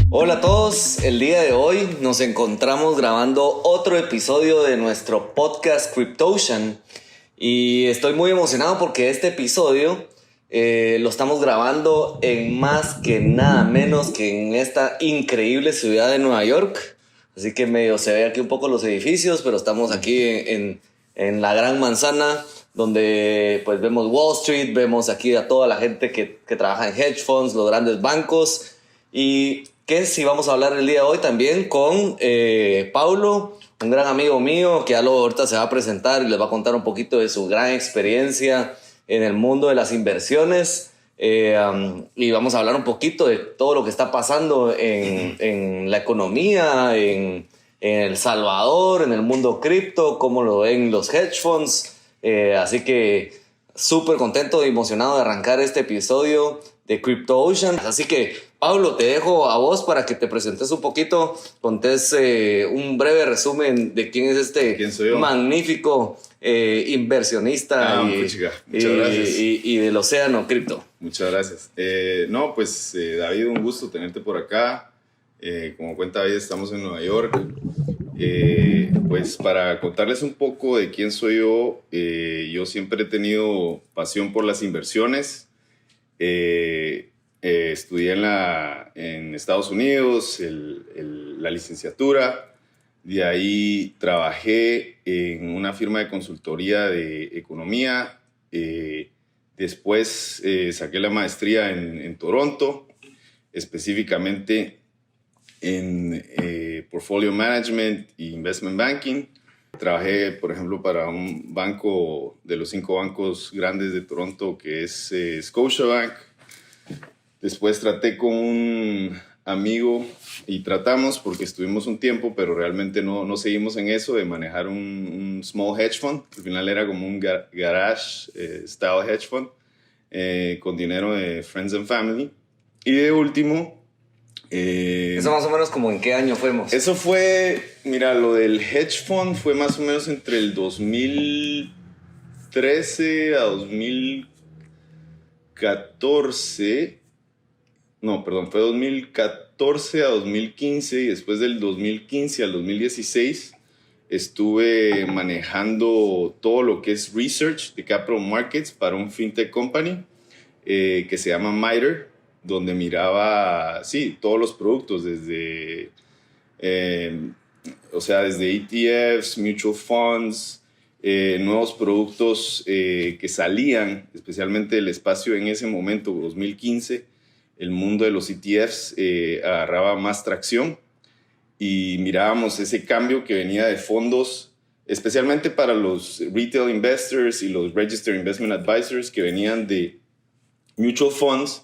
Hola a todos, el día de hoy nos encontramos grabando otro episodio de nuestro podcast Cryptocean y estoy muy emocionado porque este episodio lo estamos grabando en más que nada menos que en esta increíble ciudad de Nueva York. Así que medio se ve aquí un poco los edificios, pero estamos aquí en la Gran Manzana, donde pues vemos Wall Street, vemos aquí a toda la gente que trabaja en hedge funds, los grandes bancos. Y que si vamos a hablar el día de hoy también con Paulo, un gran amigo mío que ahorita se va a presentar y les va a contar un poquito de su gran experiencia en el mundo de las inversiones. Y vamos a hablar un poquito de todo lo que está pasando en la economía, en El Salvador, en el mundo cripto, cómo lo ven los hedge funds. Así que súper contento y emocionado de arrancar este episodio de Cryptocean. Así que, Pablo, te dejo a vos para que te presentes un poquito, contés un breve resumen de quién es ¿Quién soy yo? magnífico inversionista Muchas gracias. y del océano cripto. Muchas gracias. David, un gusto tenerte por acá. Como cuenta David, estamos en Nueva York. Pues para contarles un poco de quién soy yo, yo siempre he tenido pasión por las inversiones. Estudié en Estados Unidos la licenciatura. De ahí trabajé en una firma de consultoría de economía. Después saqué la maestría en Toronto, específicamente en Portfolio Management e Investment Banking. Trabajé, por ejemplo, para un banco de los 5 bancos grandes de Toronto, que es Scotiabank. Después traté con un amigo y tratamos, porque estuvimos un tiempo, pero realmente no seguimos en eso, de manejar un small hedge fund. Al final era como un garage style hedge fund, con dinero de friends and family. Y de último... ¿Eso más o menos como en qué año fuimos? Eso fue, mira, lo del hedge fund fue más o menos entre el 2013 a 2014. No, perdón, fue 2014 a 2015 y después del 2015 al 2016 estuve manejando todo lo que es research de capital markets para un fintech company que se llama Miter, donde miraba, sí, todos los productos desde ETFs, mutual funds, nuevos productos que salían, especialmente el espacio en ese momento, 2015, el mundo de los ETFs agarraba más tracción y mirábamos ese cambio que venía de fondos, especialmente para los retail investors y los registered investment advisors que venían de mutual funds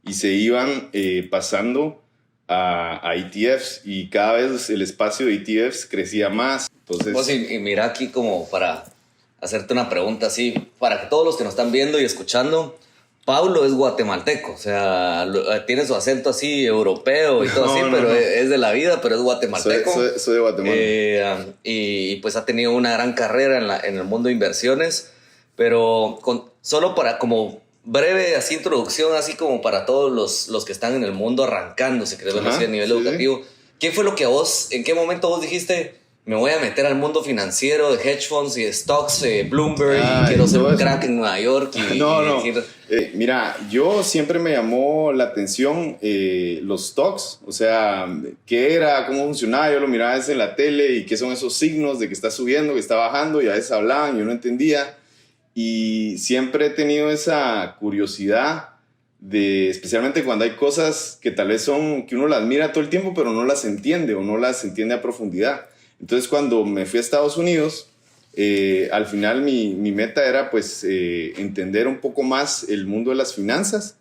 y se iban pasando a ETFs, y cada vez el espacio de ETFs crecía más. Entonces, pues y mira aquí como para hacerte una pregunta así, para que todos los que nos están viendo y escuchando, Paulo es guatemalteco, o sea, tiene su acento así europeo y todo así, pero es de la vida, pero es guatemalteco. Soy de Guatemala. Y pues ha tenido una gran carrera en el mundo de inversiones, pero solo para como breve así introducción, así como para todos los que están en el mundo arrancando, si querés verlo así a nivel educativo. ¿Qué fue lo que en qué momento vos dijiste, me voy a meter al mundo financiero de hedge funds y de stocks, Bloomberg, y quiero ser un crack en Nueva York? Mira, yo siempre me llamó la atención los stocks, o sea, qué era, cómo funcionaba. Yo lo miraba desde la tele y qué son esos signos de que está subiendo, que está bajando, y a veces hablaban, yo no entendía. Y siempre he tenido esa curiosidad especialmente cuando hay cosas que tal vez que uno las mira todo el tiempo, pero no las entiende o no las entiende a profundidad. Entonces, cuando me fui a Estados Unidos, al final mi meta era pues entender un poco más el mundo de las finanzas.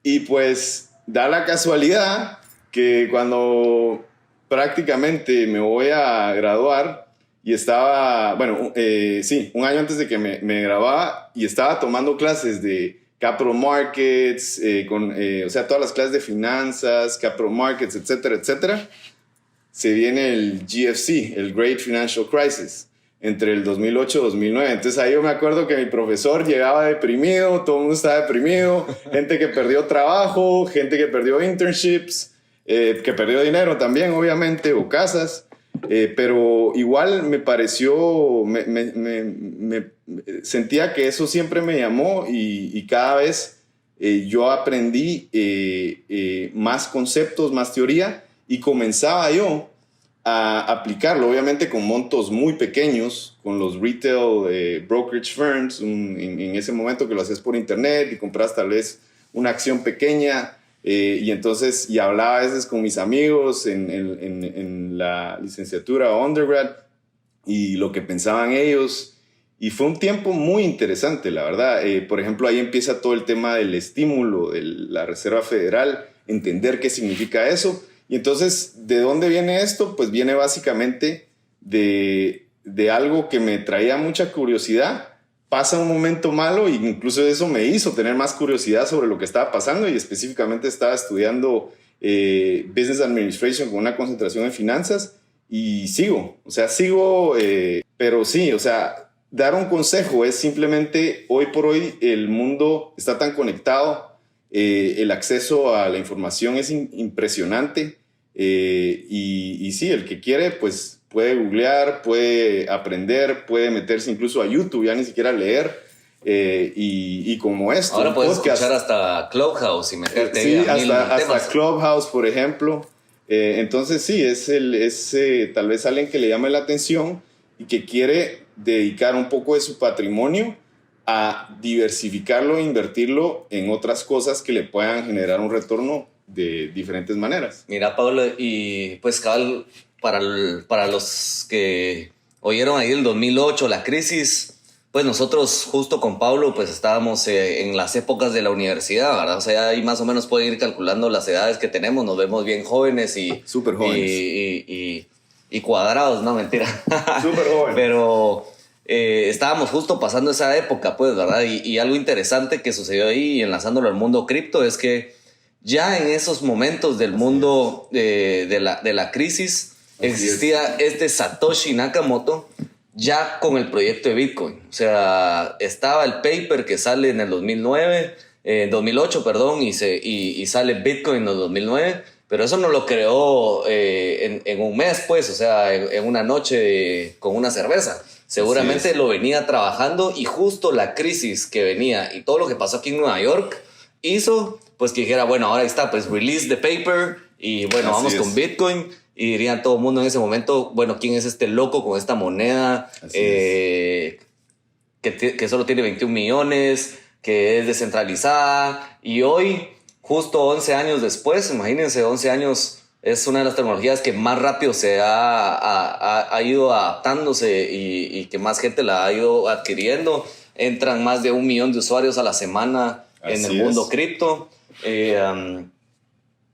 Y pues da la casualidad que cuando prácticamente me voy a graduar, y estaba, un año antes de que me graduaba, y estaba tomando clases de capital markets, todas las clases de finanzas, capital markets, etcétera, etcétera. se viene el GFC, el Great Financial Crisis, entre el 2008 y 2009. Entonces ahí yo me acuerdo que mi profesor llegaba deprimido, todo el mundo estaba deprimido, gente que perdió trabajo, gente que perdió internships, que perdió dinero también, obviamente, o casas. Pero igual me pareció, sentía que eso siempre me llamó y cada vez yo aprendí más conceptos, más teoría y comenzaba yo a aplicarlo, obviamente con montos muy pequeños, con los retail brokerage firms, en ese momento que lo hacías por internet y compras tal vez una acción pequeña. Y entonces, y hablaba a veces con mis amigos en la licenciatura o undergrad y lo que pensaban ellos. Y fue un tiempo muy interesante, la verdad. Por ejemplo, ahí empieza todo el tema del estímulo de la Reserva Federal, entender qué significa eso. Y entonces, ¿de dónde viene esto? Pues viene básicamente de algo que me traía mucha curiosidad. Pasa un momento malo e incluso eso me hizo tener más curiosidad sobre lo que estaba pasando y específicamente estaba estudiando Business Administration con una concentración en finanzas y sigo, pero sí, o sea, dar un consejo es simplemente, hoy por hoy el mundo está tan conectado, el acceso a la información es impresionante y sí, el que quiere pues puede googlear, puede aprender, puede meterse incluso a YouTube, ya ni siquiera leer. Y como esto. Ahora puedes escuchar hasta Clubhouse y meterte sí, ahí hasta Clubhouse, por ejemplo. Entonces sí, es tal vez alguien que le llame la atención y que quiere dedicar un poco de su patrimonio a diversificarlo e invertirlo en otras cosas que le puedan generar un retorno de diferentes maneras. Mira, Pablo, y pues cabal, para los que oyeron ahí el 2008, la crisis, pues nosotros justo con Pablo pues estábamos en las épocas de la universidad, ¿verdad? O sea, ahí más o menos pueden ir calculando las edades que tenemos, nos vemos bien jóvenes y... Súper jóvenes. Y cuadrados, no, mentira. Súper jóvenes. Pero estábamos justo pasando esa época, pues, ¿verdad? Y algo interesante que sucedió ahí, y enlazándolo al mundo cripto, es que ya en esos momentos del mundo de la crisis existía este Satoshi Nakamoto ya con el proyecto de Bitcoin. O sea, estaba el paper que sale en el 2008, perdón, y sale Bitcoin en el 2009, pero eso no lo creó en un mes, pues, o sea, en una noche con una cerveza. Seguramente lo venía trabajando y justo la crisis que venía y todo lo que pasó aquí en Nueva York hizo pues que dijera, bueno, ahora está, pues release the paper y bueno, vamos con Bitcoin. Y dirían todo el mundo en ese momento, bueno, ¿quién es este loco con esta moneda que solo tiene 21 millones, que es descentralizada? Y hoy, justo 11 años después, imagínense, 11 años es una de las tecnologías que más rápido se ha ido adaptándose y que más gente la ha ido adquiriendo. Entran más de 1 millón de usuarios a la semana en el mundo cripto.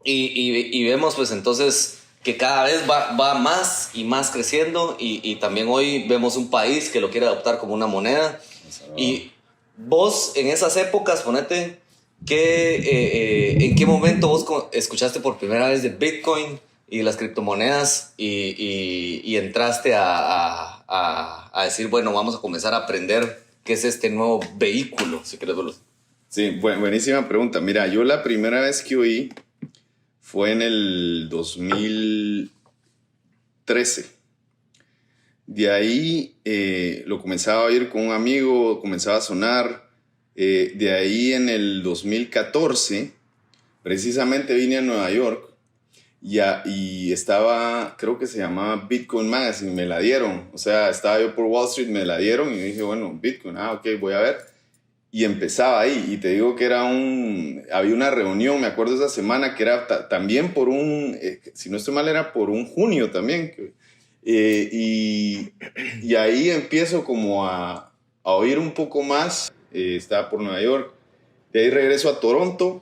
Y vemos pues entonces que cada vez va más y más creciendo y también hoy vemos un país que lo quiere adoptar como una moneda. Y vos en esas épocas, ponete, ¿en qué momento vos escuchaste por primera vez de Bitcoin y las criptomonedas y entraste a decir, bueno, vamos a comenzar a aprender qué es este nuevo vehículo, si querés verlo? Sí, buenísima pregunta. Mira, yo la primera vez que oí fue en el 2013. De ahí lo comenzaba a oír con un amigo, comenzaba a sonar. De ahí en el 2014, precisamente vine a Nueva York y estaba, creo que se llamaba Bitcoin Magazine, me la dieron. O sea, estaba yo por Wall Street, me la dieron y dije, bueno, Bitcoin, ok, voy a ver. Y empezaba ahí, y te digo que había una reunión, me acuerdo esa semana, que era también por si no estoy mal, era por un junio también. Y ahí empiezo como a oír un poco más, estaba por Nueva York, de ahí regreso a Toronto,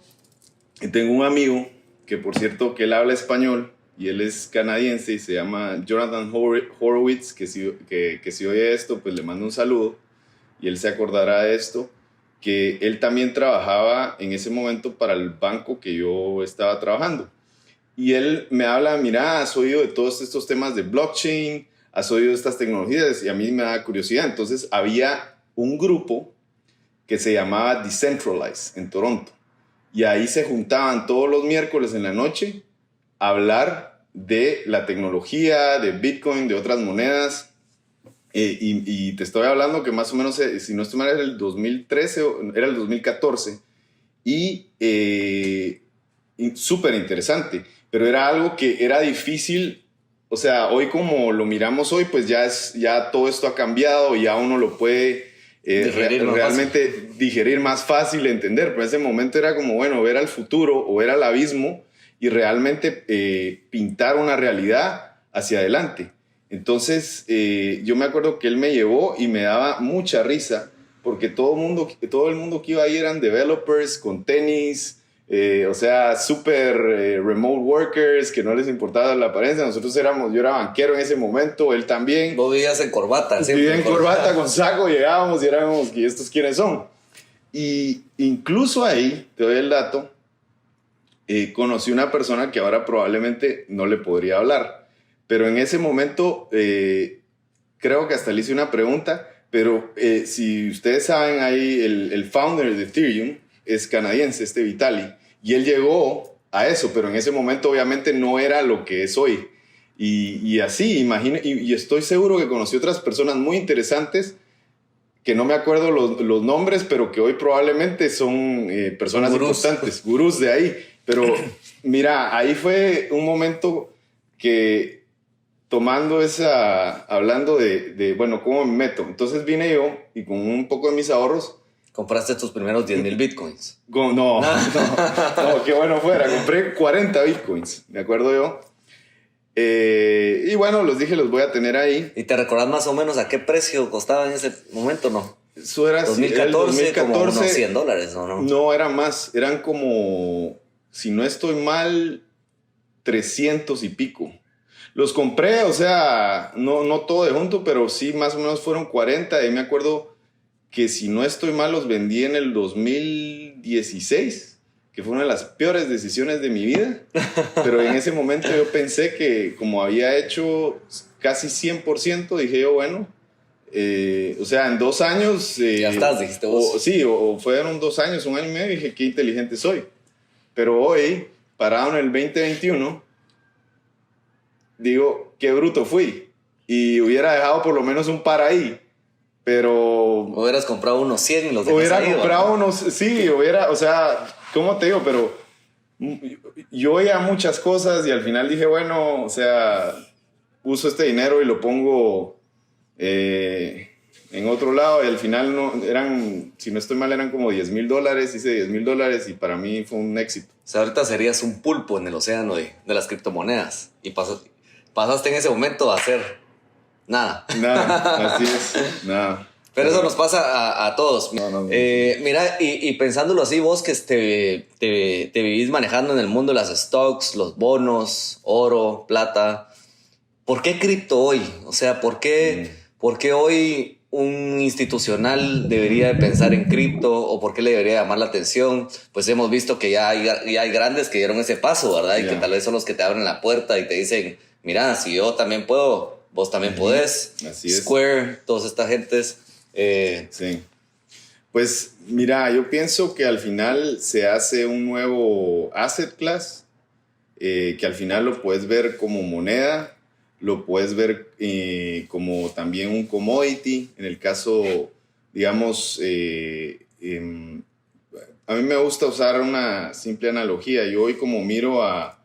y tengo un amigo, que por cierto, que él habla español, y él es canadiense, y se llama Jonathan Horowitz, que si oye esto, pues le mando un saludo, y él se acordará de esto, que él también trabajaba en ese momento para el banco que yo estaba trabajando. y él me habla, mira, has oído de todos estos temas de blockchain, has oído de estas tecnologías, y a mí me da curiosidad. Entonces había un grupo que se llamaba Decentralize en Toronto, y ahí se juntaban todos los miércoles en la noche a hablar de la tecnología, de Bitcoin, de otras monedas. Y te estoy hablando que más o menos, si no estoy mal, era el 2013 o era el 2014. Y súper interesante, pero era algo que era difícil. O sea, hoy como lo miramos hoy, pues ya todo esto ha cambiado y ya uno lo puede realmente digerir más fácil, entender. Pero en ese momento era como, bueno, ver al futuro o ver al abismo y realmente pintar una realidad hacia adelante. Entonces, yo me acuerdo que él me llevó y me daba mucha risa porque todo el mundo que iba ahí eran developers con tenis, o sea, súper remote workers que no les importaba la apariencia. Yo era banquero en ese momento, él también. Vos vivías en corbata. Vivía en corbata, con saco, llegábamos y éramos, ¿y estos quiénes son? Y incluso ahí, te doy el dato, conocí una persona que ahora probablemente no le podría hablar. Pero en ese momento, creo que hasta le hice una pregunta, pero si ustedes saben, ahí el founder de Ethereum es canadiense, Vitalik, y él llegó a eso, pero en ese momento obviamente no era lo que es hoy. Y así, imagino, y estoy seguro que conocí otras personas muy interesantes, que no me acuerdo los nombres, pero que hoy probablemente son personas importantes, gurús de ahí. Pero mira, ahí fue un momento que hablando de, bueno, ¿cómo me meto? Entonces vine yo y con un poco de mis ahorros. ¿Compraste tus primeros 10,000 bitcoins? No, qué bueno fuera. Compré 40 bitcoins, me acuerdo yo. Y bueno, los dije, los voy a tener ahí. ¿Y te recordás más o menos a qué precio costaba en ese momento, no? Eso era 2014, como unos $100, ¿o no? No, era más. Eran como, si no estoy mal, 300 y pico. Los compré, o sea, no todo de junto, pero sí más o menos fueron 40. Y me acuerdo que si no estoy mal los vendí en el 2016, que fue una de las peores decisiones de mi vida. Pero en ese momento yo pensé que como había hecho casi 100%, dije yo, bueno, o sea, en 2 años... ya estás, dijiste vos. Sí, o fueron 2 años, 1 año y medio, dije, qué inteligente soy. Pero hoy, parado en el 2021... digo, qué bruto fui. Y hubiera dejado por lo menos un par ahí. Pero... hubieras comprado unos 100 y los dejas hubiera ahí, comprado unos... Sí, o sea, ¿cómo te digo? Pero yo oía muchas cosas y al final dije, bueno, o sea, uso este dinero y lo pongo en otro lado. Y al final si no estoy mal, eran como $10,000. Hice $10,000 y para mí fue un éxito. O sea, ahorita serías un pulpo en el océano de las criptomonedas. Y pasaste en ese momento a hacer nada. Nada, así es, nada. Pero eso nos pasa a todos. No. Mira, y pensándolo así, vos que te vivís manejando en el mundo de las stocks, los bonos, oro, plata, ¿por qué cripto hoy? O sea, ¿por qué hoy un institucional debería de pensar en cripto o por qué le debería llamar la atención? Pues hemos visto que ya hay grandes que dieron ese paso, ¿verdad? Y que tal vez son los que te abren la puerta y te dicen, mira, si yo también puedo, vos también podés. Así es. Square, todas estas gentes. Sí. Pues mira, yo pienso que al final se hace un nuevo asset class, que al final lo puedes ver como moneda, lo puedes ver como también un commodity. En el caso, digamos, a mí me gusta usar una simple analogía. Yo hoy como miro a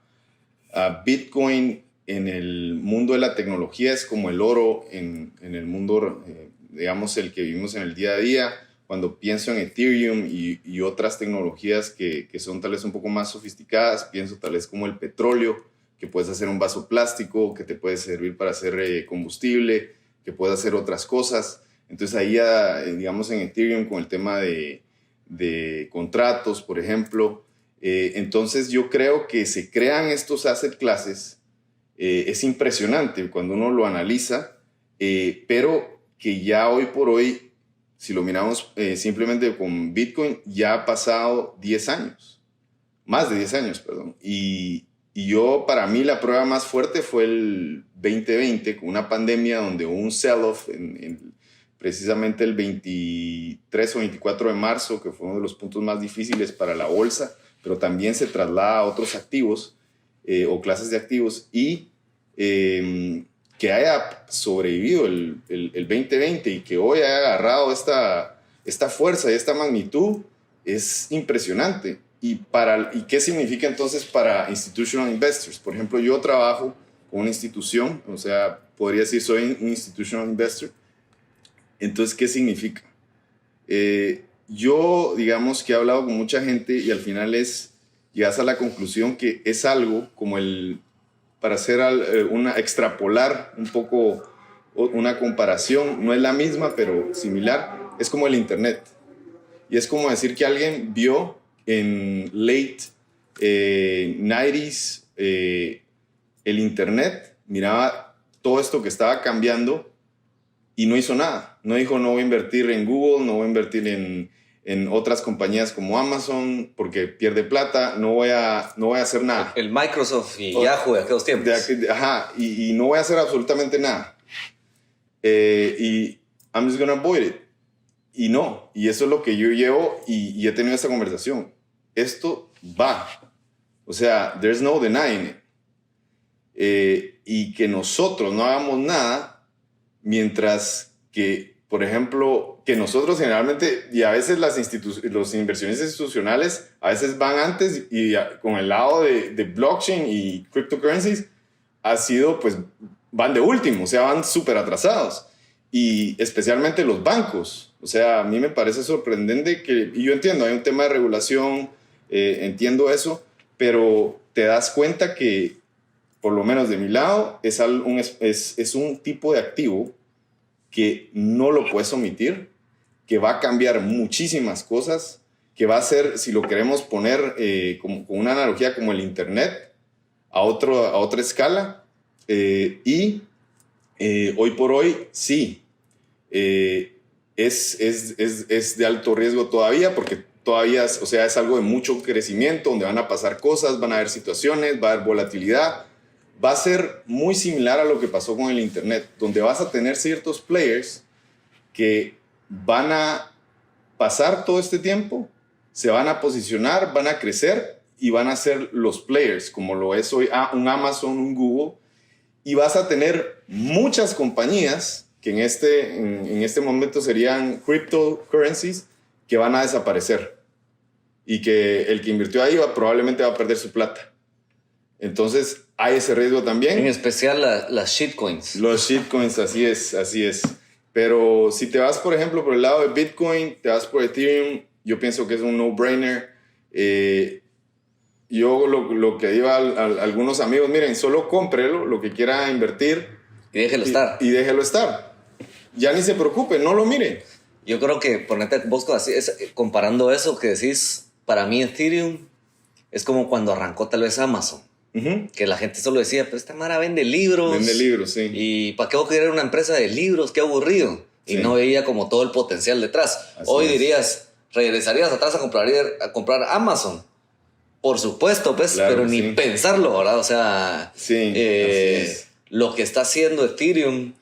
Bitcoin en el mundo de la tecnología, es como el oro en el mundo, digamos, el que vivimos en el día a día. Cuando pienso en Ethereum y otras tecnologías que son tal vez un poco más sofisticadas, pienso tal vez como el petróleo, que puedes hacer un vaso plástico, que te puede servir para hacer combustible, que puedes hacer otras cosas. Entonces ahí, digamos, en Ethereum con el tema de contratos, por ejemplo, entonces yo creo que se crean estos asset classes. Es impresionante cuando uno lo analiza, pero que ya hoy por hoy, si lo miramos simplemente con Bitcoin, ya ha pasado 10 años, más de 10 años, perdón, y para mí, la prueba más fuerte fue el 2020, con una pandemia donde hubo un sell-off precisamente el 23 o 24 de marzo, que fue uno de los puntos más difíciles para la bolsa, pero también se traslada a otros activos o clases de activos, y que haya sobrevivido el 2020 y que hoy haya agarrado esta fuerza y esta magnitud es impresionante. ¿Y qué significa entonces para institutional investors? Por ejemplo, yo trabajo con una institución, o sea, podría decir soy un institutional investor. Entonces, ¿qué significa? Yo, digamos que he hablado con mucha gente y al final llegas a la conclusión que es algo como para hacer extrapolar un poco una comparación, no es la misma, pero similar, es como el Internet. Y es como decir que alguien vio en late 90s el Internet, miraba todo esto que estaba cambiando y no hizo nada. No dijo, no voy a invertir en Google, no voy a invertir en otras compañías como Amazon porque pierde plata, no voy a hacer nada. El Microsoft y Yahoo de aquellos tiempos. Y no voy a hacer absolutamente nada. Y I'm just gonna avoid it. Y no, y eso es lo que yo llevo y he tenido esta conversación. Esto va. O sea, there's no denying it. Y que nosotros no hagamos nada mientras que, por ejemplo, que nosotros generalmente, y a veces los inversionistas institucionales a veces van antes y con el lado de blockchain y cryptocurrencies ha sido, pues, van de último, o sea, van súper atrasados. Y especialmente los bancos. O sea, a mí me parece sorprendente y yo entiendo, hay un tema de regulación, entiendo eso, pero te das cuenta que, por lo menos de mi lado, es un tipo de activo que no lo puedes omitir, que va a cambiar muchísimas cosas, que va a ser, si lo queremos poner con una analogía como el Internet, a otra escala, y hoy por hoy, sí, es de alto riesgo todavía, porque todavía, o sea, es algo de mucho crecimiento, donde van a pasar cosas, van a haber situaciones, va a haber volatilidad. Va a ser muy similar a lo que pasó con el Internet, donde vas a tener ciertos players que van a pasar todo este tiempo, se van a posicionar, van a crecer y van a ser los players, como lo es hoy un Amazon, un Google, y vas a tener muchas compañías que en este momento serían cryptocurrencies que van a desaparecer y que el que invirtió ahí probablemente va a perder su plata. Entonces hay ese riesgo también. En especial las shitcoins. Los shitcoins, así es. Pero si te vas, por ejemplo, por el lado de Bitcoin, te vas por Ethereum, yo pienso que es un no-brainer. Yo lo que digo a algunos amigos, miren, solo cómprelo, lo que quiera invertir. Y déjelo estar. Y déjelo estar. Ya ni se preocupe, no lo mire. Yo creo que ponerte vos así, comparando eso que decís, para mí Ethereum es como cuando arrancó tal vez Amazon. Uh-huh. Que la gente solo decía, pero esta mara vende libros. Vende libros, sí. ¿Y para qué voy a querer una empresa de libros? Qué aburrido. Sí. Y no veía como todo el potencial detrás. Así hoy dirías, ¿regresarías atrás a comprar Amazon? Por supuesto, pues, claro, pero ni pensarlo, ¿verdad? O sea, lo que está haciendo Ethereum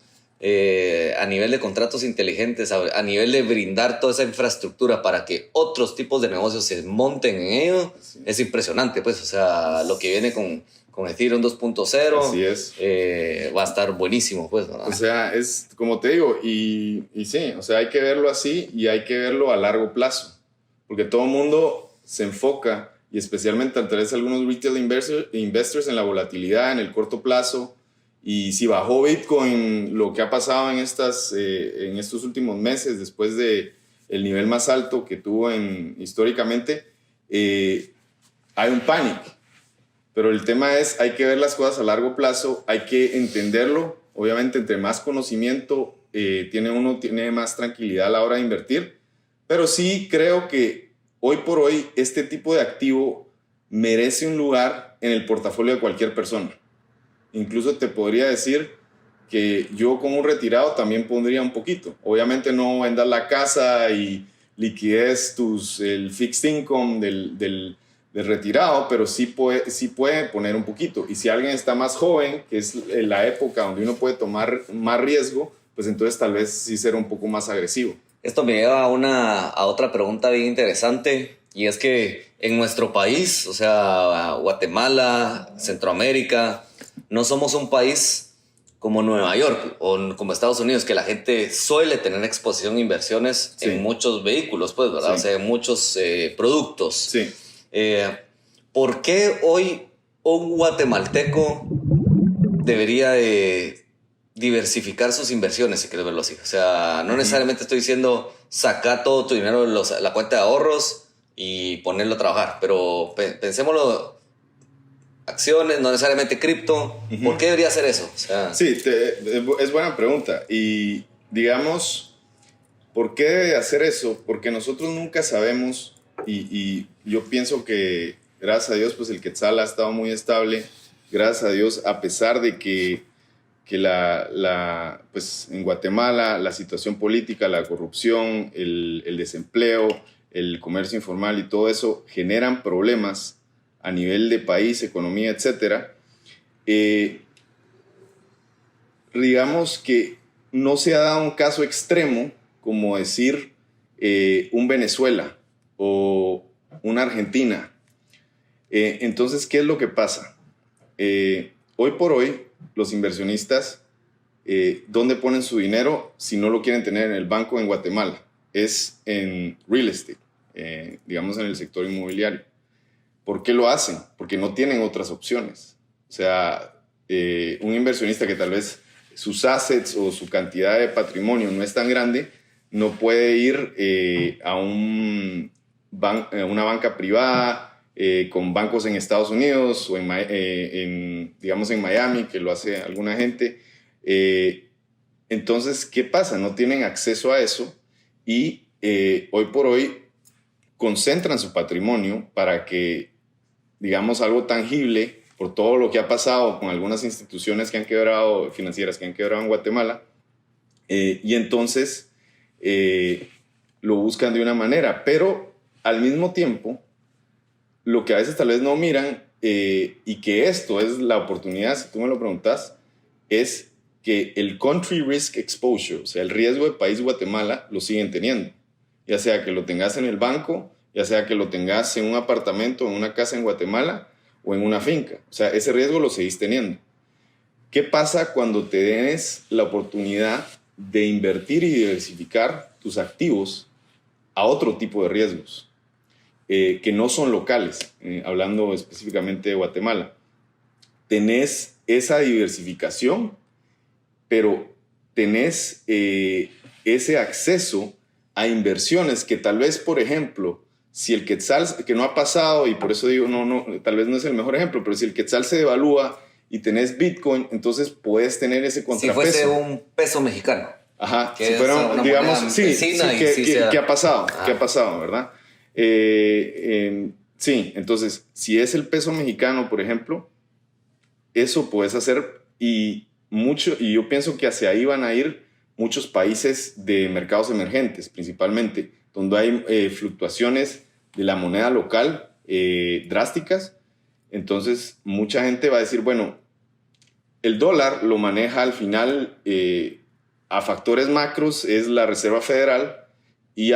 a nivel de contratos inteligentes, a nivel de brindar toda esa infraestructura para que otros tipos de negocios se monten en ello, es impresionante, pues, o sea, lo que viene con Ethereum 2.0 así es. Va a estar buenísimo, pues, ¿verdad? O sea, es como te digo, y sí, o sea, hay que verlo así y hay que verlo a largo plazo, porque todo el mundo se enfoca, y especialmente a través de algunos retail investors en la volatilidad, en el corto plazo. Y si bajó Bitcoin, lo que ha pasado en estos últimos meses, después del nivel más alto que tuvo históricamente, hay un pánico. Pero el tema es, hay que ver las cosas a largo plazo, hay que entenderlo. Obviamente, entre más conocimiento tiene más tranquilidad a la hora de invertir. Pero sí creo que hoy por hoy este tipo de activo merece un lugar en el portafolio de cualquier persona. Incluso te podría decir que yo como un retirado también pondría un poquito. Obviamente no vendas la casa y liquides el fixed income de retirado, pero sí puede poner un poquito. Y si alguien está más joven, que es la época donde uno puede tomar más riesgo, pues entonces tal vez sí ser un poco más agresivo. Esto me lleva a otra pregunta bien interesante, y es que en nuestro país, o sea, Guatemala, Centroamérica, no somos un país como Nueva York o como Estados Unidos, que la gente suele tener exposición a inversiones en muchos vehículos, pues, ¿verdad? Sí. O sea, en muchos productos. Sí. ¿Por qué hoy un guatemalteco debería de diversificar sus inversiones, si quieres verlo así? O sea, no necesariamente estoy diciendo saca todo tu dinero de la cuenta de ahorros y ponerlo a trabajar, pero pensémoslo, acciones, no necesariamente cripto. ¿Por qué debería hacer eso? O sea, sí, es buena pregunta. Y digamos, ¿por qué debe hacer eso? Porque nosotros nunca sabemos, y yo pienso que gracias a Dios pues el Quetzal ha estado muy estable, gracias a Dios, a pesar de que pues en Guatemala la situación política, la corrupción, el desempleo, el comercio informal y todo eso generan problemas a nivel de país, economía, etcétera. Digamos que no se ha dado un caso extremo como decir un Venezuela o una Argentina. Entonces, ¿qué es lo que pasa? Hoy por hoy, los inversionistas, ¿dónde ponen su dinero si no lo quieren tener en el banco en Guatemala? Es en real estate, digamos en el sector inmobiliario. ¿Por qué lo hacen? Porque no tienen otras opciones. O sea, un inversionista que tal vez sus assets o su cantidad de patrimonio no es tan grande, no puede ir a una banca privada, con bancos en Estados Unidos o digamos en Miami, que lo hace alguna gente. Entonces, ¿qué pasa? No tienen acceso a eso y hoy por hoy concentran su patrimonio para que, digamos, algo tangible, por todo lo que ha pasado con algunas instituciones que han quebrado, financieras que han quebrado en Guatemala, y entonces lo buscan de una manera, pero al mismo tiempo, lo que a veces tal vez no miran, y que esto es la oportunidad, si tú me lo preguntas, es que el country risk exposure, o sea, el riesgo de país Guatemala, lo siguen teniendo. Ya sea que lo tengas en el banco, ya sea que lo tengas en un apartamento, en una casa en Guatemala o en una finca. O sea, ese riesgo lo seguís teniendo. ¿Qué pasa cuando te des la oportunidad de invertir y diversificar tus activos a otro tipo de riesgos? Que no son locales, hablando específicamente de Guatemala. Tenés esa diversificación, pero tenés ese acceso a inversiones que tal vez, por ejemplo, si el Quetzal, que no ha pasado, y por eso digo, tal vez no es el mejor ejemplo, pero si el Quetzal se devalúa y tenés Bitcoin, entonces puedes tener ese contrapeso. Si fuese un peso mexicano. Ajá, si fuera, digamos, ¿qué ha pasado? ¿Qué ha pasado, verdad? Sí, entonces, si es el peso mexicano, por ejemplo, eso puedes hacer, y yo pienso que hacia ahí van a ir muchos países de mercados emergentes, principalmente, donde hay fluctuaciones de la moneda local drásticas. Entonces, mucha gente va a decir, bueno, el dólar lo maneja al final a factores macros, es la Reserva Federal y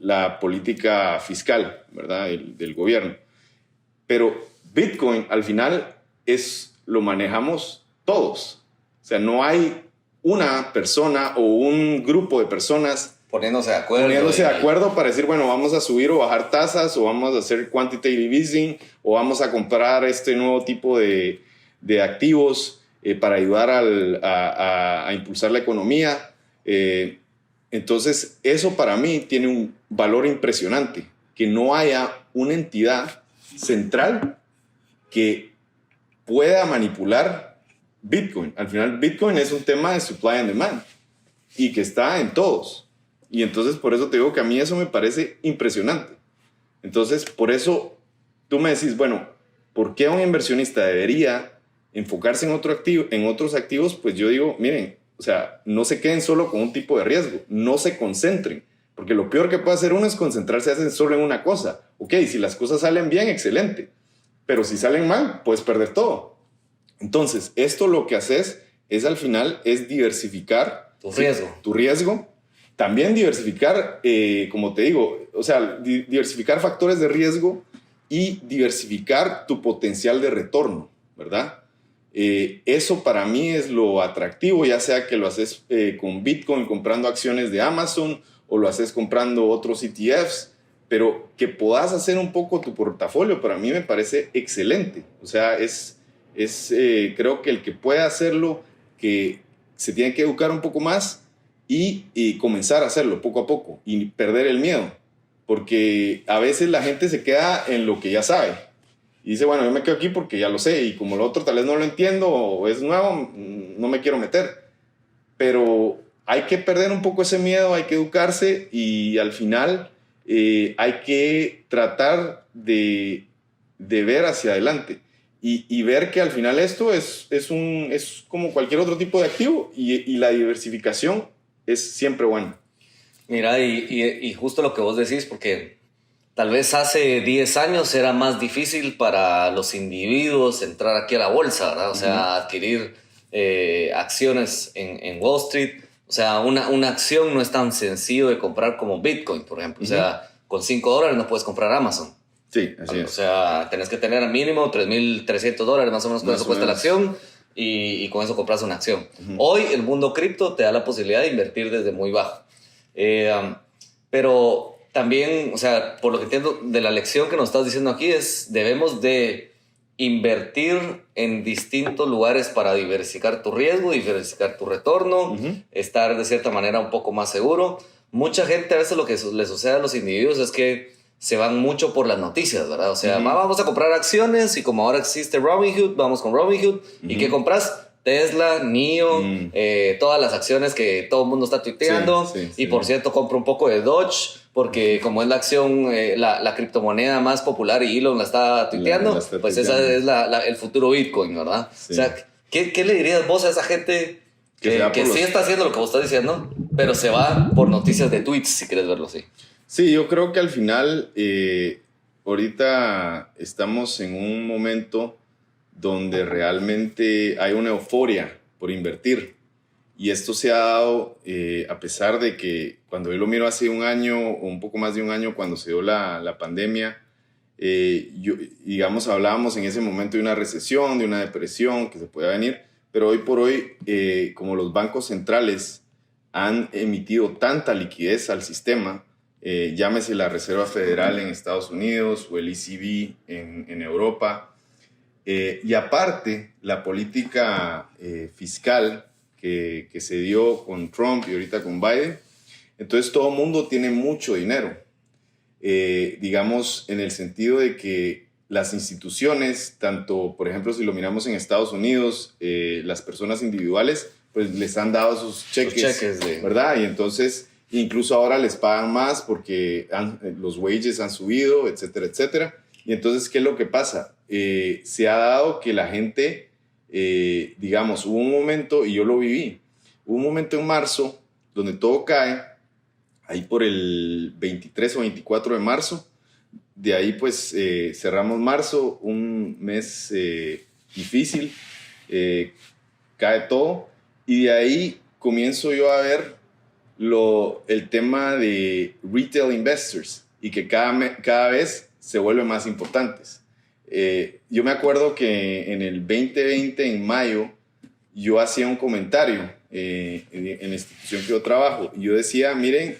la política fiscal, ¿verdad? Del gobierno. Pero Bitcoin al final lo manejamos todos. O sea, no hay una persona o un grupo de personas poniéndose de acuerdo para decir, bueno, vamos a subir o bajar tasas, o vamos a hacer quantitative easing, o vamos a comprar este nuevo tipo de activos para ayudar a impulsar la economía. Entonces, eso para mí tiene un valor impresionante, que no haya una entidad central que pueda manipular Bitcoin. Al final, Bitcoin es un tema de supply and demand y que está en todos. Y entonces, por eso te digo que a mí eso me parece impresionante. Entonces, por eso tú me decís, bueno, ¿por qué un inversionista debería enfocarse en otros activos? Pues yo digo, miren, o sea, no se queden solo con un tipo de riesgo, no se concentren, Porque lo peor que puede hacer uno es concentrarse solo en una cosa. Ok, si las cosas salen bien, excelente. Pero si salen mal, puedes perder todo. Entonces, esto lo que haces es al final es diversificar tu riesgo. También diversificar, como te digo, o sea, diversificar factores de riesgo y diversificar tu potencial de retorno, ¿verdad? Eso para mí es lo atractivo, ya sea que lo haces con Bitcoin comprando acciones de Amazon o lo haces comprando otros ETFs, pero que puedas hacer un poco tu portafolio para mí me parece excelente. O sea, creo que el que pueda hacerlo, que se tiene que educar un poco más y comenzar a hacerlo poco a poco y perder el miedo, porque a veces la gente se queda en lo que ya sabe y dice, bueno, yo me quedo aquí porque ya lo sé y como lo otro tal vez no lo entiendo o es nuevo, no me quiero meter. Pero hay que perder un poco ese miedo, hay que educarse y al final hay que tratar de ver hacia adelante y ver que al final esto es como cualquier otro tipo de activo y la diversificación es siempre buena. Mira, y justo lo que vos decís, porque tal vez hace 10 años era más difícil para los individuos entrar aquí a la bolsa, ¿verdad? O sea, adquirir acciones en Wall Street. O sea, una acción no es tan sencillo de comprar como Bitcoin, por ejemplo. O sea, con $5 no puedes comprar Amazon. Sí, así es. O sea, tenés que tener al mínimo $3,300 más o menos, con eso cuesta la acción. Y con eso compras una acción. Hoy el mundo cripto te da la posibilidad de invertir desde muy bajo. Pero también, o sea, por lo que entiendo de la lección que nos estás diciendo aquí debemos de invertir en distintos lugares para diversificar tu riesgo, diversificar tu retorno, estar de cierta manera un poco más seguro. Mucha gente a veces lo que le sucede a los individuos es que se van mucho por las noticias, ¿verdad? O sea, vamos a comprar acciones y como ahora existe Robinhood, vamos con Robinhood. ¿Y qué compras? Tesla, NIO, todas las acciones que todo el mundo está tuiteando. Y por cierto, compro un poco de Doge porque como es la acción, la criptomoneda más popular y Elon la está tuiteando, pues esa es el futuro Bitcoin, ¿verdad? Sí. O sea, ¿qué le dirías vos a esa gente que sí está haciendo lo que vos estás diciendo, pero se va por noticias de tweets, si quieres verlo así? Sí, yo creo que al final, ahorita estamos en un momento donde realmente hay una euforia por invertir. Y esto se ha dado a pesar de que cuando yo lo miro hace un año o un poco más de un año, cuando se dio la pandemia, digamos, hablábamos en ese momento de una recesión, de una depresión que se podía venir, pero hoy por hoy, como los bancos centrales han emitido tanta liquidez al sistema, llámese la Reserva Federal en Estados Unidos o el ECB en Europa, y aparte la política fiscal que se dio con Trump y ahorita con Biden, entonces todo el mundo tiene mucho dinero, digamos en el sentido de que las instituciones, tanto por ejemplo si lo miramos en Estados Unidos, las personas individuales pues les han dado sus cheques ¿verdad? Y entonces incluso ahora les pagan más porque los wages han subido, etcétera, etcétera. Y entonces, ¿qué es lo que pasa? Se ha dado que la gente, digamos, hubo un momento, y yo lo viví, hubo un momento en marzo donde todo cae, ahí por el 23 o 24 de marzo. De ahí, pues, cerramos marzo, un mes difícil, cae todo. Y de ahí comienzo yo a ver el tema de retail investors y que cada vez se vuelven más importantes. Yo me acuerdo que en el 2020, en mayo, yo hacía un comentario en la institución que yo trabajo. Yo decía, miren,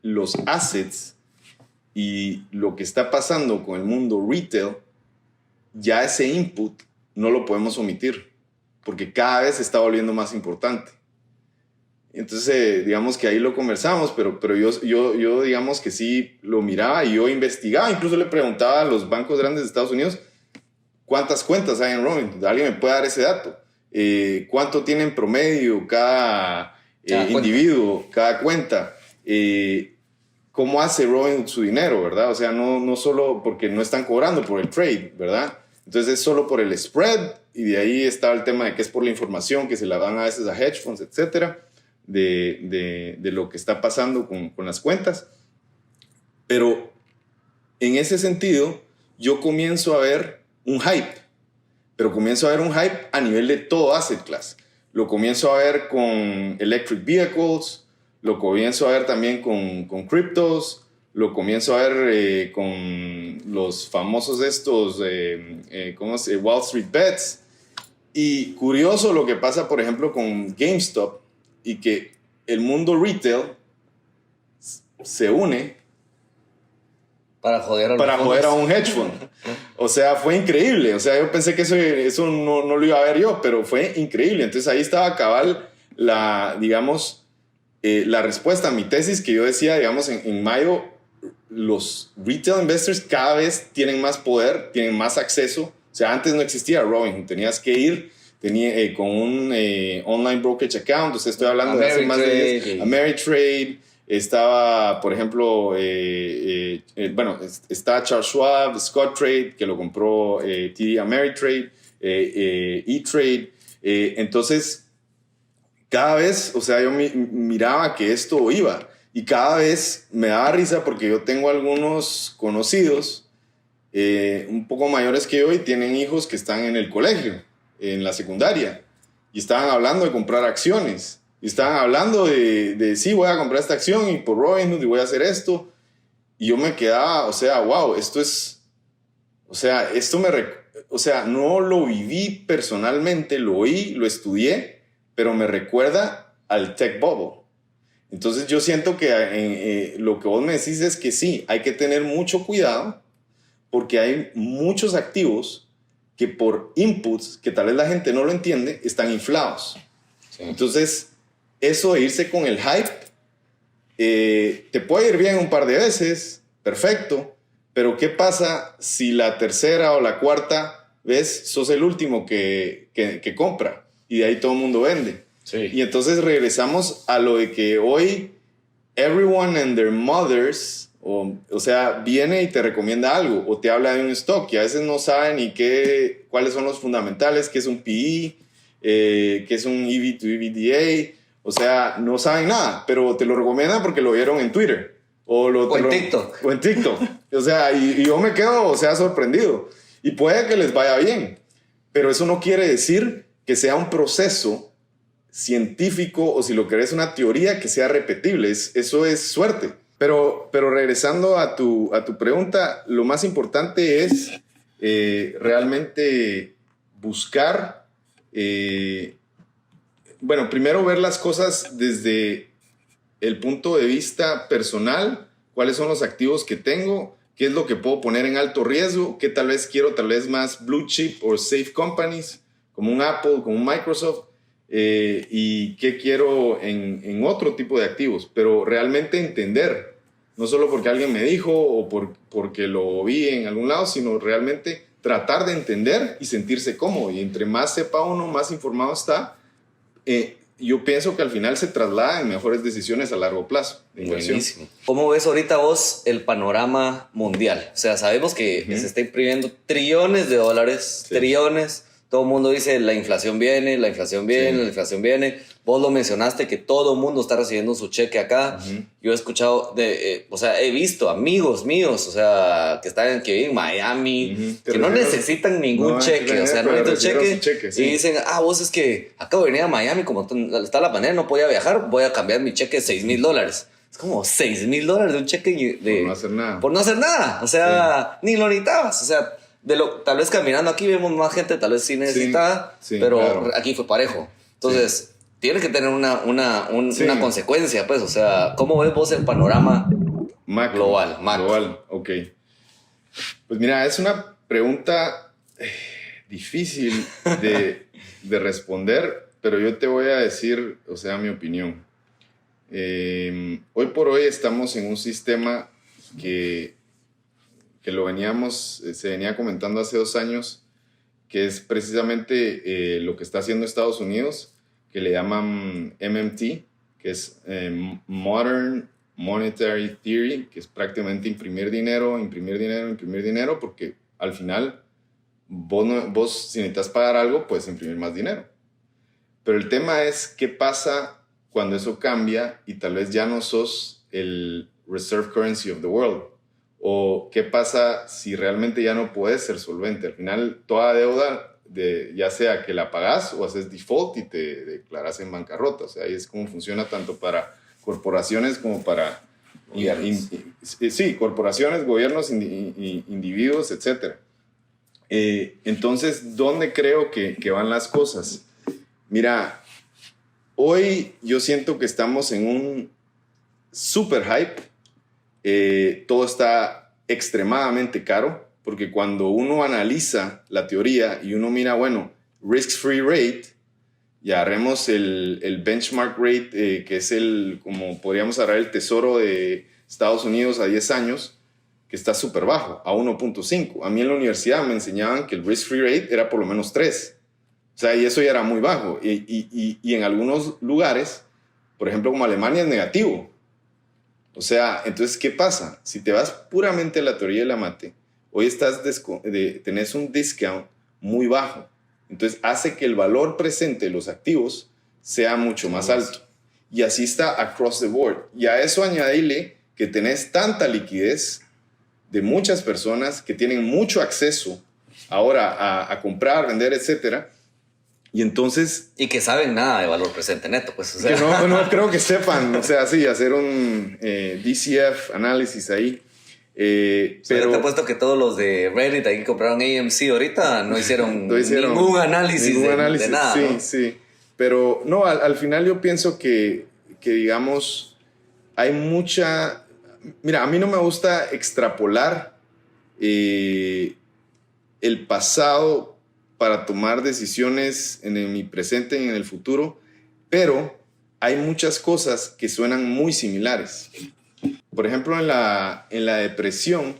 los assets y lo que está pasando con el mundo retail, ya ese input no lo podemos omitir porque cada vez se está volviendo más importante. Entonces, digamos que ahí lo conversamos, pero yo digamos que sí lo miraba y yo investigaba, incluso le preguntaba a los bancos grandes de Estados Unidos cuántas cuentas hay en Robinhood. ¿Alguien me puede dar ese dato? ¿Cuánto tiene en promedio cada individuo, cada cuenta? ¿Cómo hace Robinhood su dinero, verdad? O sea, no solo porque no están cobrando por el trade, ¿verdad? Entonces es solo por el spread y de ahí está el tema de que es por la información que se la dan a veces a hedge funds, etcétera. de lo que está pasando con las cuentas. Pero en ese sentido, yo comienzo a ver un hype, pero comienzo a ver un hype a nivel de todo asset class. Lo comienzo a ver con electric vehicles, lo comienzo a ver también con cryptos, lo comienzo a ver con los famosos estos, ¿cómo se llama? Wall Street Bets. Y curioso lo que pasa, por ejemplo, con GameStop y que el mundo retail se une para joder a un hedge fund. O sea, fue increíble. O sea, yo pensé que eso no lo iba a ver yo, pero fue increíble. Entonces ahí estaba cabal digamos, la respuesta a mi tesis que yo decía, digamos, en mayo, los retail investors cada vez tienen más poder, tienen más acceso. O sea, antes no existía Robinhood, tenías que ir con un online brokerage account. O sea, estoy hablando de hace más de 10. Ameritrade. Estaba, por ejemplo, bueno, está Charles Schwab, Scottrade, que lo compró TD Ameritrade, E-Trade. Entonces, cada vez, o sea, yo miraba que esto iba. Y cada vez me daba risa porque yo tengo algunos conocidos un poco mayores que yo y tienen hijos que están en el colegio, en la secundaria, y estaban hablando de comprar acciones. Y estaban hablando de sí, voy a comprar esta acción y por Robinhood y voy a hacer esto. Y yo me quedaba, o sea, wow, esto es... O sea, o sea, no lo viví personalmente, lo oí, lo estudié, pero me recuerda al tech bubble. Entonces yo siento que lo que vos me decís es que sí, hay que tener mucho cuidado porque hay muchos activos que por inputs, que tal vez la gente no lo entiende, están inflados. Sí. Entonces, eso de irse con el hype, te puede ir bien un par de veces, perfecto, pero ¿qué pasa si la tercera o la cuarta vez sos el último que compra y de ahí todo el mundo vende? Sí. Y entonces regresamos a lo de que hoy everyone and their mothers, o sea, viene y te recomienda algo o te habla de un stock y a veces no saben ni cuáles son los fundamentales, qué es un PE, qué es un EV to EBITDA. O sea, no saben nada, pero te lo recomiendan porque lo vieron en Twitter. O en TikTok. O en TikTok. O sea, y yo me quedo, o sea, sorprendido. Y puede que les vaya bien, pero eso no quiere decir que sea un proceso científico o si lo querés una teoría que sea repetible. Eso es suerte. Pero regresando a tu pregunta, lo más importante es realmente buscar... bueno, primero ver las cosas desde el punto de vista personal, cuáles son los activos que tengo, qué es lo que puedo poner en alto riesgo, qué tal vez quiero, tal vez más blue chip o safe companies, como un Apple, como un Microsoft, y qué quiero en otro tipo de activos, pero realmente entender, no solo porque alguien me dijo o porque lo vi en algún lado, sino realmente tratar de entender y sentirse cómodo, y entre más sepa uno, más informado está. Yo pienso que al final se traslada en mejores decisiones a largo plazo de inversión. Buenísimo. ¿Cómo ves ahorita vos el panorama mundial? O sea, sabemos que se está imprimiendo trillones de dólares, sí. Trillones. Todo el mundo dice la inflación viene, la inflación viene, sí. La inflación viene. Vos lo mencionaste que todo el mundo está recibiendo su cheque acá. Yo he escuchado, o sea, he visto amigos míos, o sea, que viven en Miami, que no necesitan ningún cheque, o sea, no necesitan cheque. Sí. Y dicen, vos es que acabo de venir a Miami, como está la pandemia, no podía viajar, voy a cambiar mi cheque de $6,000. Es como $6,000 de un cheque por no hacer nada. Por no hacer nada, o sea, sí. Ni lo necesitabas, o sea, tal vez caminando aquí vemos más gente, tal vez sí necesitaba, sí, pero claro. Aquí fue parejo. Entonces... Sí. Tiene que tener una consecuencia, pues, o sea, ¿cómo ves vos el panorama global? Global, ok. Pues mira, es una pregunta difícil de responder, pero yo te voy a decir, o sea, mi opinión. Hoy por hoy estamos en un sistema que se venía comentando hace 2 años, que es precisamente lo que está haciendo Estados Unidos, que le llaman MMT, que es Modern Monetary Theory, que es prácticamente imprimir dinero, porque al final vos si necesitas pagar algo, puedes imprimir más dinero. Pero el tema es qué pasa cuando eso cambia y tal vez ya no sos el reserve currency of the world? ¿O qué pasa si realmente ya no puedes ser solvente? Al final, toda deuda, ya sea que la pagás o haces default y te declaras en bancarrota. O sea, ahí es como funciona tanto para corporaciones como para sí, corporaciones, gobiernos, individuos, etc. Entonces, ¿dónde creo que van las cosas? Mira, hoy yo siento que estamos en un super hype. Todo está extremadamente caro, porque cuando uno analiza la teoría y uno mira, bueno, risk-free rate, ya haremos el benchmark rate, que es como podríamos agarrar el tesoro de Estados Unidos a 10 años, que está súper bajo, a 1.5. A mí en la universidad me enseñaban que el risk-free rate era por lo menos 3. O sea, y eso ya era muy bajo. Y en algunos lugares, por ejemplo, como Alemania, es negativo. O sea, entonces, ¿qué pasa? Si te vas puramente a la teoría de la mate, hoy tenés un discount muy bajo. Entonces, hace que el valor presente de los activos sea mucho más alto. Y así está across the board. Y a eso añadirle que tenés tanta liquidez de muchas personas que tienen mucho acceso ahora a comprar, vender, etcétera. Y entonces... Y que saben nada de valor presente neto, pues. O sea. Que no creo que sepan, o sea, sí, hacer un DCF análisis ahí. Pero te apuesto que todos los de Reddit ahí que compraron AMC ahorita no hicieron ningún análisis de nada. Sí, ¿no? sí. Pero no, al final yo pienso que digamos, hay mucha... Mira, a mí no me gusta extrapolar el pasado para tomar decisiones en mi presente y en el futuro, pero hay muchas cosas que suenan muy similares. Por ejemplo, en la depresión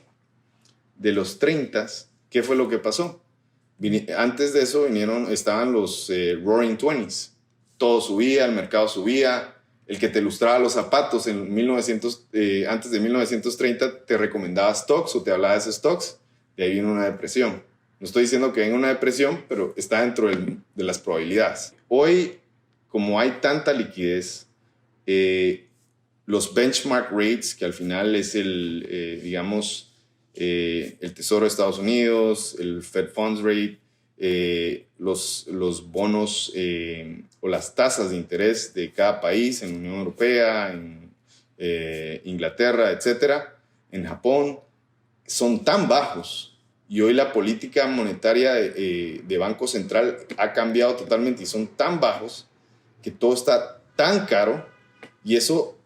de los 30s, ¿qué fue lo que pasó? Antes de eso estaban los Roaring Twenties. Todo subía, el mercado subía. El que te ilustraba los zapatos antes de 1930 te recomendaba stocks o te hablaba de esos stocks. De ahí vino una depresión. No estoy diciendo que venga una depresión, pero está dentro de las probabilidades. Hoy, como hay tanta liquidez, los benchmark rates, que al final es digamos, el Tesoro de Estados Unidos, el Fed Funds Rate, los bonos o las tasas de interés de cada país en la Unión Europea, en Inglaterra, etcétera, en Japón, son tan bajos. Y hoy la política monetaria de Banco Central ha cambiado totalmente y son tan bajos que todo está tan caro y eso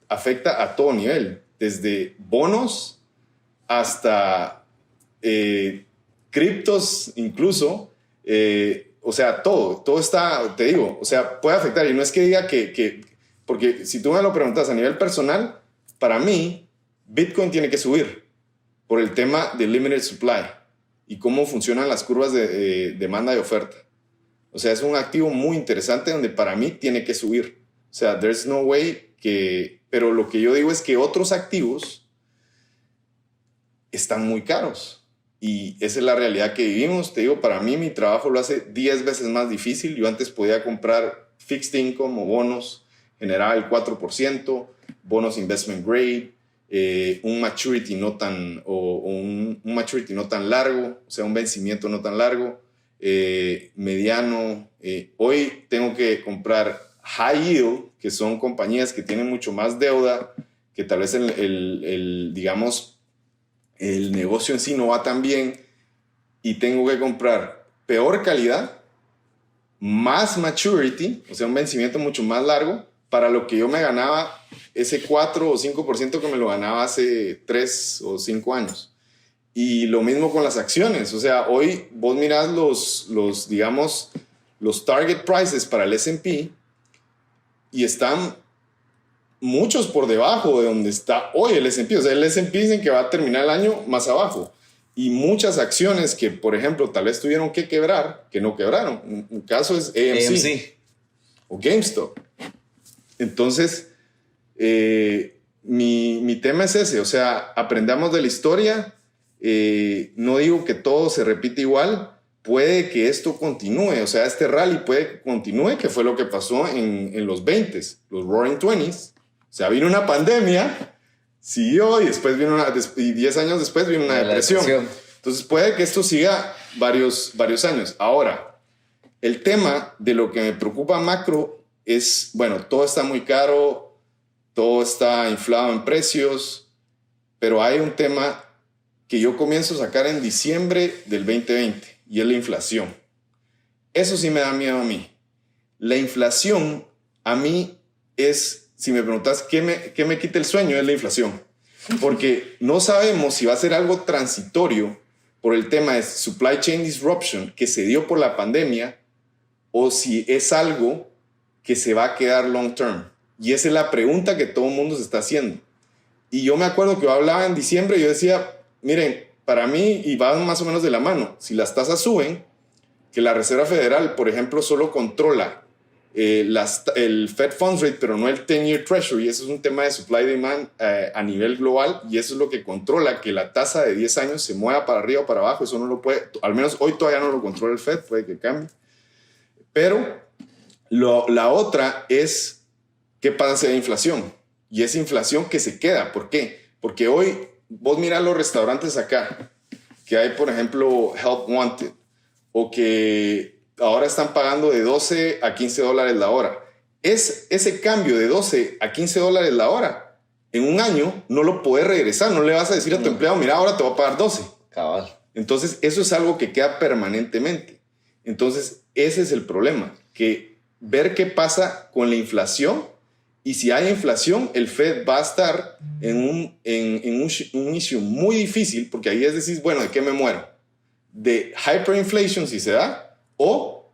afecta a todo nivel, desde bonos hasta criptos incluso, o sea, todo está, te digo, o sea, puede afectar. Y no es que diga porque si tú me lo preguntas a nivel personal, para mí, Bitcoin tiene que subir por el tema de limited supply y cómo funcionan las curvas de demanda y oferta. O sea, es un activo muy interesante donde para mí tiene que subir. O sea, there's no way que... Pero lo que yo digo es que otros activos están muy caros. Y esa es la realidad que vivimos. Te digo, para mí mi trabajo lo hace 10 veces más difícil. Yo antes podía comprar fixed income o bonos, generaba el 4%, bonos investment grade, un maturity no tan, un maturity no tan largo, o sea, un vencimiento no tan largo, mediano. Hoy tengo que comprar high yield, que son compañías que tienen mucho más deuda, que tal vez digamos, el negocio en sí no va tan bien y tengo que comprar peor calidad, más maturity, o sea, un vencimiento mucho más largo, para lo que yo me ganaba ese 4 o 5% que me lo ganaba hace 3 o 5 años. Y lo mismo con las acciones. O sea, hoy vos mirás digamos, los target prices para el S&P y están muchos por debajo de donde está hoy el S&P. O sea, el S&P dicen que va a terminar el año más abajo. Y muchas acciones que, por ejemplo, tal vez tuvieron que quebrar, que no quebraron. Un caso es AMC. O GameStop. Entonces, mi tema es ese. O sea, aprendamos de la historia. No digo que todo se repite igual, puede que esto continúe, o sea, este rally puede que continúe, que fue lo que pasó en los 20s, los Roaring 20s. O sea, vino una pandemia, siguió y después vino y 10 años después vino una depresión. Entonces puede que esto siga varios años. Ahora, el tema de lo que me preocupa macro es, bueno, todo está muy caro, todo está inflado en precios, pero hay un tema que yo comienzo a sacar en diciembre del 2020 y es la inflación. Eso sí me da miedo a mí. La inflación a mí es, si me preguntas qué me quita el sueño, es la inflación. Porque no sabemos si va a ser algo transitorio por el tema de supply chain disruption que se dio por la pandemia o si es algo que se va a quedar long term. Y esa es la pregunta que todo el mundo se está haciendo. Y yo me acuerdo que yo hablaba en diciembre y yo decía, miren, para mí, y va más o menos de la mano, si las tasas suben, que la Reserva Federal, por ejemplo, solo controla el Fed Funds Rate, pero no el 10-year Treasury. Eso es un tema de supply demand a nivel global y eso es lo que controla que la tasa de 10 años se mueva para arriba o para abajo. Eso no lo puede, al menos hoy todavía no lo controla el Fed, puede que cambie. Pero la otra es qué pasa si hay inflación. Y esa inflación que se queda. ¿Por qué? Porque hoy vos mirás los restaurantes acá, que hay, por ejemplo, Help Wanted, o que ahora están pagando de 12 a 15 dólares la hora. Ese cambio de 12 a 15 dólares la hora, en un año no lo puedes regresar. No le vas a decir a tu empleado, mira, ahora te voy a pagar 12. Cabal. Entonces, eso es algo que queda permanentemente. Entonces, ese es el problema, que ver qué pasa con la inflación. Y si hay inflación, el Fed va a estar en un issue muy difícil, porque ahí es decir, bueno, ¿de qué me muero? ¿De hyperinflation si se da? ¿O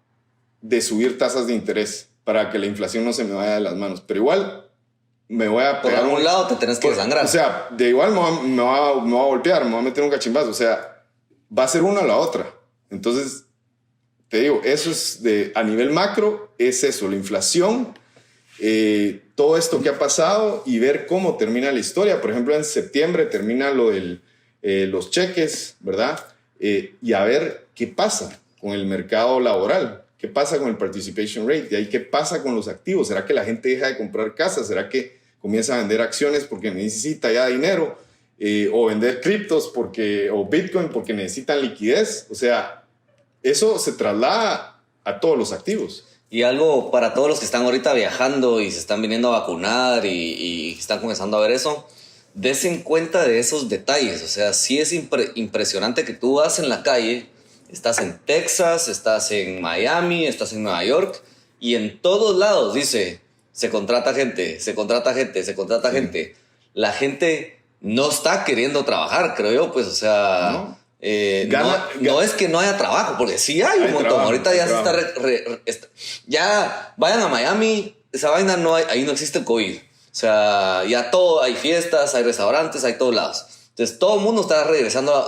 de subir tasas de interés para que la inflación no se me vaya de las manos? Pero igual me voy a pegar. Por algún lado te tenés que desangrar. O sea, de igual me va a golpear, me va a meter un cachimbazo. O sea, va a ser una o la otra. Entonces, te digo, eso es a nivel macro, es eso, la inflación, todo esto que ha pasado y ver cómo termina la historia. Por ejemplo, en septiembre termina lo de los cheques, ¿verdad? Y a ver qué pasa con el mercado laboral, qué pasa con el participation rate, y ahí qué pasa con los activos. ¿Será que la gente deja de comprar casas? ¿Será que comienza a vender acciones porque necesita ya dinero? O vender criptos o Bitcoin porque necesitan liquidez. O sea, eso se traslada a todos los activos. Y algo para todos los que están ahorita viajando y se están viniendo a vacunar y están comenzando a ver eso, desen cuenta de esos detalles. O sea, sí es impresionante que tú vas en la calle, estás en Texas, estás en Miami, estás en Nueva York y en todos lados dice, se contrata gente, se contrata gente, se contrata gente. La gente no está queriendo trabajar, creo yo, pues, o sea... No. No es que no haya trabajo, porque sí hay un montón. Trabajo, ahorita ya se está... Ya vayan a Miami, esa vaina no hay, ahí no existe el COVID. O sea, ya todo, hay fiestas, hay restaurantes, hay todos lados. Entonces todo el mundo está regresando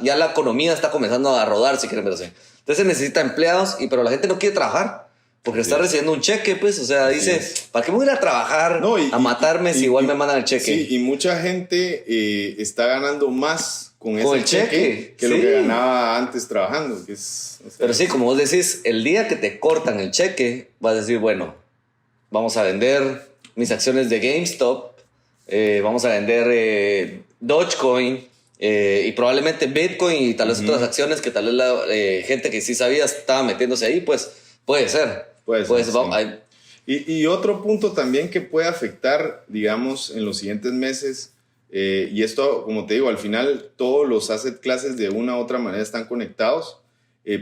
ya la economía está comenzando a rodar, si quieren verlo así. Entonces se necesita empleados, pero la gente no quiere trabajar porque está recibiendo un cheque, pues. O sea, dice, ¿para qué me voy a ir a trabajar a matarme si igual me mandan el cheque? Sí, y mucha gente está ganando más con ese cheque que lo que ganaba antes trabajando. Que es, o sea, pero sí, como vos decís, el día que te cortan el cheque, vas a decir, bueno, vamos a vender mis acciones de GameStop, vamos a vender Dogecoin y probablemente Bitcoin y tal vez otras acciones que tal vez la gente que sí sabía estaba metiéndose ahí, pues puede ser. Puede ser, sí. Vamos, y otro punto también que puede afectar, digamos, en los siguientes meses, y esto, como te digo, al final todos los asset classes de una u otra manera están conectados,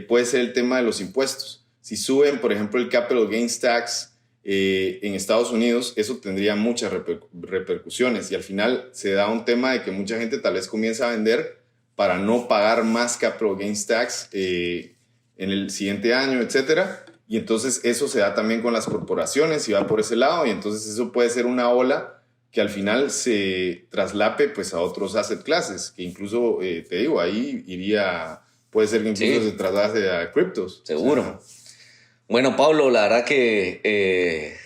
puede ser el tema de los impuestos. Si suben, por ejemplo, el Capital Gains Tax en Estados Unidos, eso tendría muchas repercusiones y al final se da un tema de que mucha gente tal vez comienza a vender para no pagar más Capital Gains Tax en el siguiente año, etcétera. Y entonces eso se da también con las corporaciones y va por ese lado y entonces eso puede ser una ola que al final se traslape pues a otros asset classes, que incluso, te digo, ahí puede ser que incluso se traslade a criptos. Seguro. O sea, bueno, Pablo, la verdad que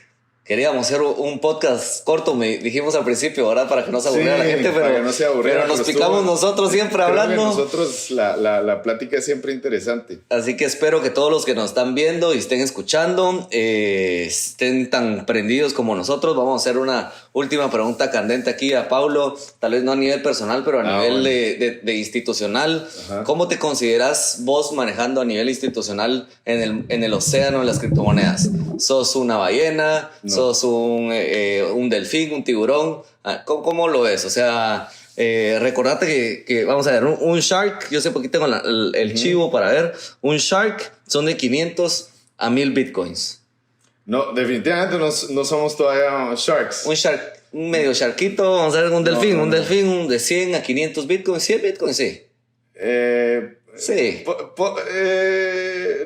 queríamos hacer un podcast corto, dijimos al principio, ¿verdad? Para que no se aburriera la gente, para que no se aburriera, pero nos picamos nosotros siempre hablando. Nosotros, la plática es siempre interesante. Así que espero que todos los que nos están viendo y estén escuchando estén tan prendidos como nosotros. Vamos a hacer una última pregunta candente aquí a Paulo, tal vez no a nivel personal, pero a nivel bueno. de institucional. Ajá. ¿Cómo te consideras vos manejando a nivel institucional en el océano de las criptomonedas? ¿Sos una ballena? No. ¿Sos un delfín, un tiburón? ¿Cómo lo ves? O sea, recordate que vamos a ver, un shark, yo sé porque tengo el chivo para ver, un shark son de 500 a 1000 bitcoins. No, definitivamente no somos todavía sharks. Un shark, un medio sharkito, vamos a ver, un delfín, un delfín de 100 a 500 bitcoins, 100 bitcoins, sí. Sí.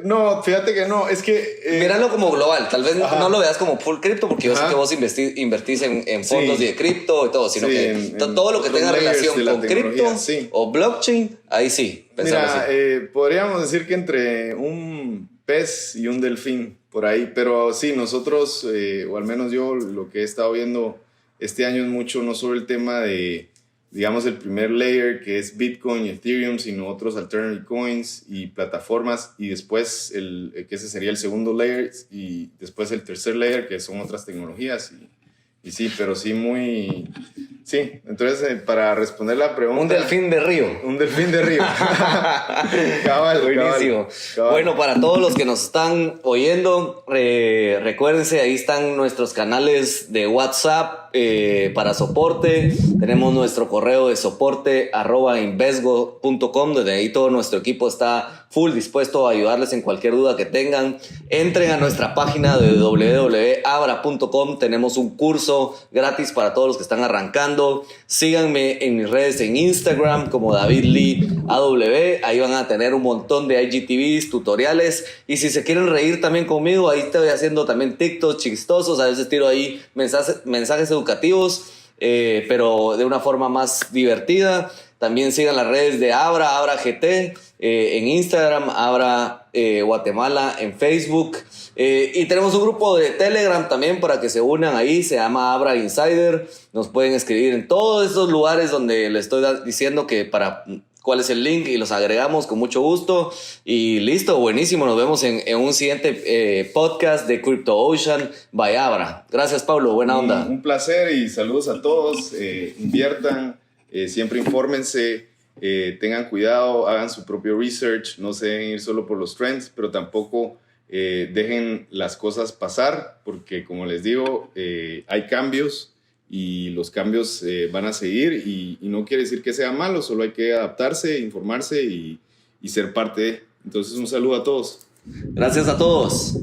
No, fíjate que no, es que... Míralo como global, tal vez no lo veas como full cripto, porque yo sé que vos invertís en fondos de cripto y todo, sino que todo lo que tenga relación con cripto o blockchain, ahí sí. Mira, podríamos decir que entre un pez y un delfín, por ahí, pero sí, nosotros, o al menos yo, lo que he estado viendo este año es mucho, no solo el tema de, digamos, el primer layer que es Bitcoin y Ethereum, sino otros alternative coins y plataformas, y después que ese sería el segundo layer, y después el tercer layer que son otras tecnologías, y sí, pero sí muy... Sí, entonces para responder la pregunta... Un delfín de río. Un delfín de río. Cabal, buenísimo. Cabal. Bueno, para todos los que nos están oyendo, recuérdense, ahí están nuestros canales de WhatsApp para soporte. Tenemos nuestro correo de soporte @invesgo.com, donde ahí todo nuestro equipo está full dispuesto a ayudarles en cualquier duda que tengan. Entren a nuestra página de www.abra.com. Tenemos un curso gratis para todos los que están arrancando. Síganme en mis redes en Instagram como David Lee AW. Ahí van a tener un montón de IGTVs, tutoriales. Y si se quieren reír también conmigo, ahí estoy haciendo también TikToks chistosos. A veces tiro ahí mensajes educativos, pero de una forma más divertida. También sigan las redes de Abra GT en Instagram, Abra Guatemala en Facebook. Y tenemos un grupo de Telegram también para que se unan ahí, se llama Abra Insider. Nos pueden escribir en todos esos lugares donde les estoy diciendo que cuál es el link, y los agregamos con mucho gusto. Y listo, buenísimo, nos vemos en un siguiente podcast de CryptoOcean by Abra. Gracias, Pablo, buena onda. Un placer y saludos a todos. Inviertan, siempre infórmense, tengan cuidado, hagan su propio research, no se deben ir solo por los trends, pero tampoco dejen las cosas pasar, porque como les digo, hay cambios y los cambios van a seguir, y no quiere decir que sea malo, solo hay que adaptarse, informarse y ser parte de. Entonces, un saludo a todos. Gracias a todos.